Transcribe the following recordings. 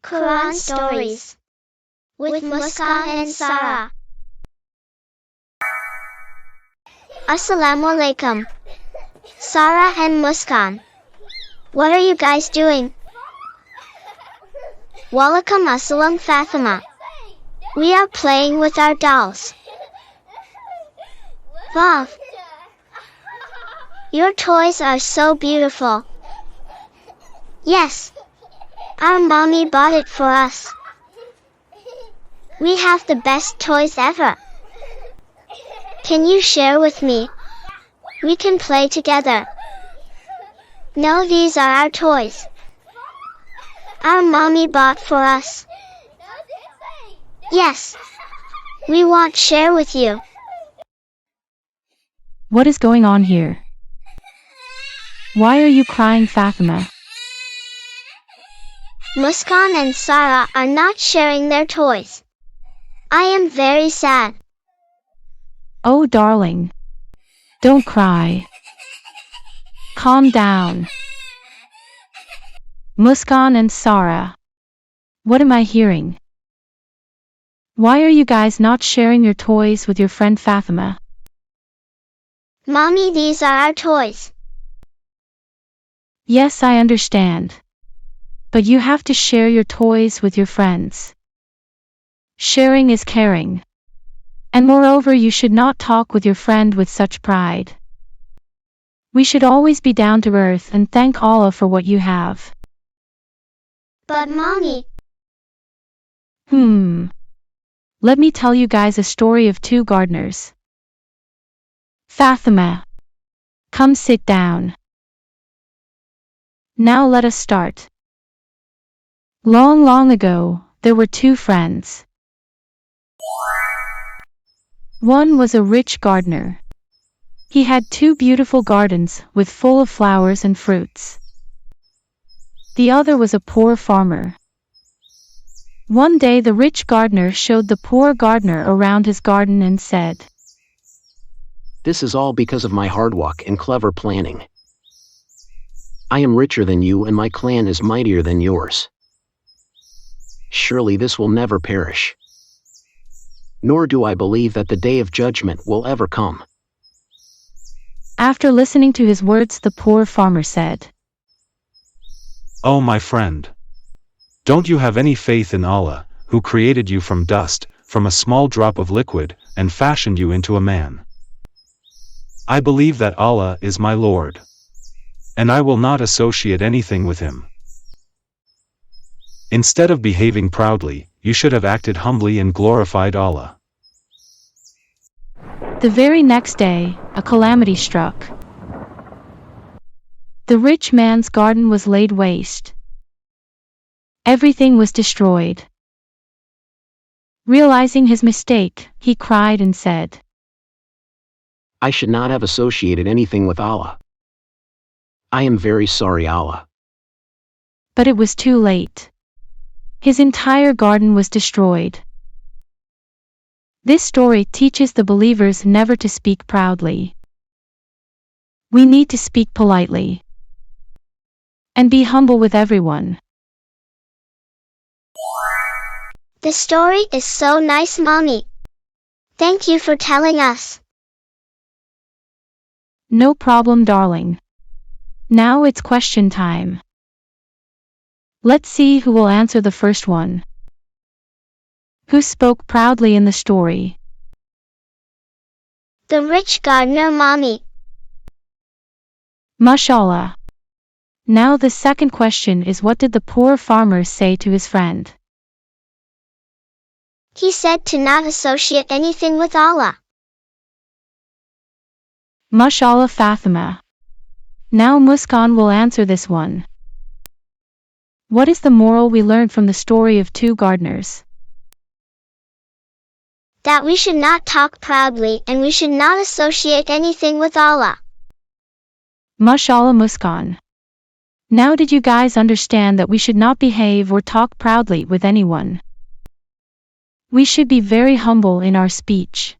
Quran Stories with Muskan and Sarah. Assalamu alaikum. Sarah and Muskan. What are you guys doing? Walaikum assalam Fatima. We are playing with our dolls. Wow. Your toys are so beautiful. Yes. Our mommy bought it for us. We have the best toys ever. Can you share with me? We can play together. No, these are our toys. Our mommy bought for us. Yes. We want to share with you. What is going on here? Why are you crying, Fatima? Muskan and Sarah are not sharing their toys. I am very sad. Oh, darling. Don't cry. Calm down. Muskan and Sarah. What am I hearing? Why are you guys not sharing your toys with your friend Fatima? Mommy, these are our toys. Yes, I understand. But you have to share your toys with your friends. Sharing is caring. And moreover, you should not talk with your friend with such pride. We should always be down to earth and thank Allah for what you have. But Mommy... Let me tell you guys a story of two gardeners. Fatima. Come sit down. Now let us start. Long, long ago, there were two friends. One was a rich gardener. He had two beautiful gardens with full of flowers and fruits. The other was a poor farmer. One day the rich gardener showed the poor gardener around his garden and said, "This is all because of my hard work and clever planning. I am richer than you and my clan is mightier than yours. Surely this will never perish. Nor do I believe that the day of judgment will ever come." After listening to his words, the poor farmer said, "Oh, my friend, don't you have any faith in Allah, who created you from dust, from a small drop of liquid, and fashioned you into a man? I believe that Allah is my Lord, and I will not associate anything with him. Instead of behaving proudly, you should have acted humbly and glorified Allah." The very next day, a calamity struck. The rich man's garden was laid waste. Everything was destroyed. Realizing his mistake, he cried and said, "I should not have associated anything with Allah. I am very sorry, Allah." But it was too late. His entire garden was destroyed. This story teaches the believers never to speak proudly. We need to speak politely and be humble with everyone. The story is so nice, Mommy. Thank you for telling us. No problem, darling. Now it's question time. Let's see who will answer the first one. Who spoke proudly in the story? The rich gardener, Mommy. Mashallah. Now the second question is, what did the poor farmer say to his friend? He said to not associate anything with Allah. Mashallah, Fatima. Now Muskan will answer this one. What is the moral we learned from the story of two gardeners? That we should not talk proudly and we should not associate anything with Allah. Mashallah, Muskan. Now did you guys understand that we should not behave or talk proudly with anyone? We should be very humble in our speech.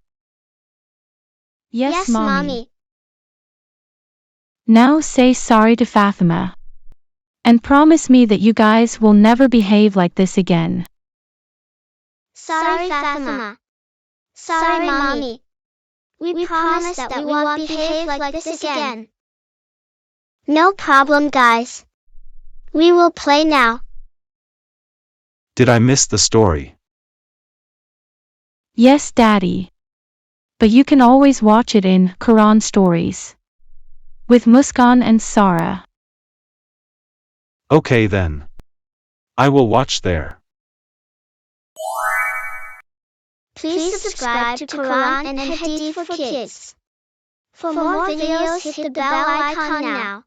Yes, Mommy. Now say sorry to Fatima. And promise me that you guys will never behave like this again. Sorry, Fatima. Sorry, Mommy. We promise that we won't behave like this again. No problem, guys. We will play now. Did I miss the story? Yes, Daddy. But you can always watch it in Quran Stories with Muskan and Sarah. Okay then. I will watch there. Please subscribe to Quran and Hadith for Kids. For more videos, hit the bell icon now.